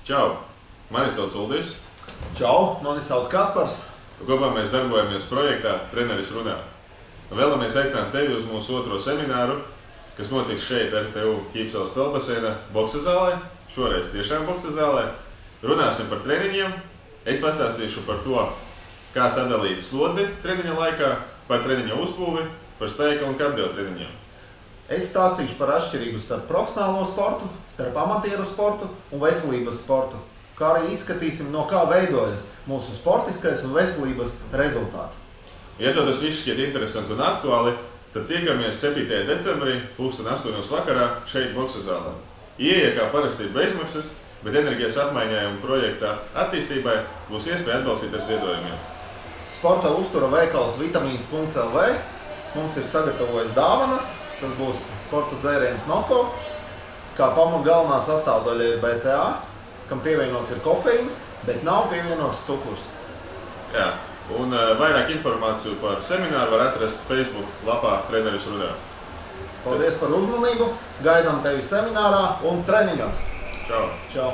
Čau! Mani sauc Uldis. Čau! Mani sauc Kaspars. Kopā mēs darbojamies projektā Treneris runā. Vēlamies aicināt tevi uz mūsu otro semināru, kas notiks šeit RTU Ķīpseles peldbaseina boksa zālē. Šoreiz tiešām boksa zālē. Runāsim par treniņiem. Es pastāstīšu par to, kā sadalīt slodzi treniņa laikā, par treniņa uzbūvi, par spēka un kardio treniņiem. Es stāstīšu par atšķirību starp profesionālo sportu, starp amatieru sportu un veselības sportu, kā arī izskatīsim, no kā veidojas mūsu sportiskais un veselības rezultāts. Ja tev tas viss šķiet interesanti un aktuāli, tad tiekamies 7. decembrī 2008. vakarā šeit boksa zālē. Ieeja kā parasti ir bezmaksas, bet enerģijas apmaiņai un projekta attīstībai būs iespēja atbalstīt ar ziedojumiem. Sporta uztura veikals vitamīns.lv mums ir sagatavojis dāvanas. Tas būs sporta dzēriens Noko, kā galvenā sastāvdaļa ir BCA, kam pievienots ir kofeīns, bet nav pievienots cukurs. Jā, un vairāk informāciju par semināru var atrast Facebook lapā Treneris runā. Paldies par uzmanību, gaidām tevi seminārā un treniņos. Čau! Čau!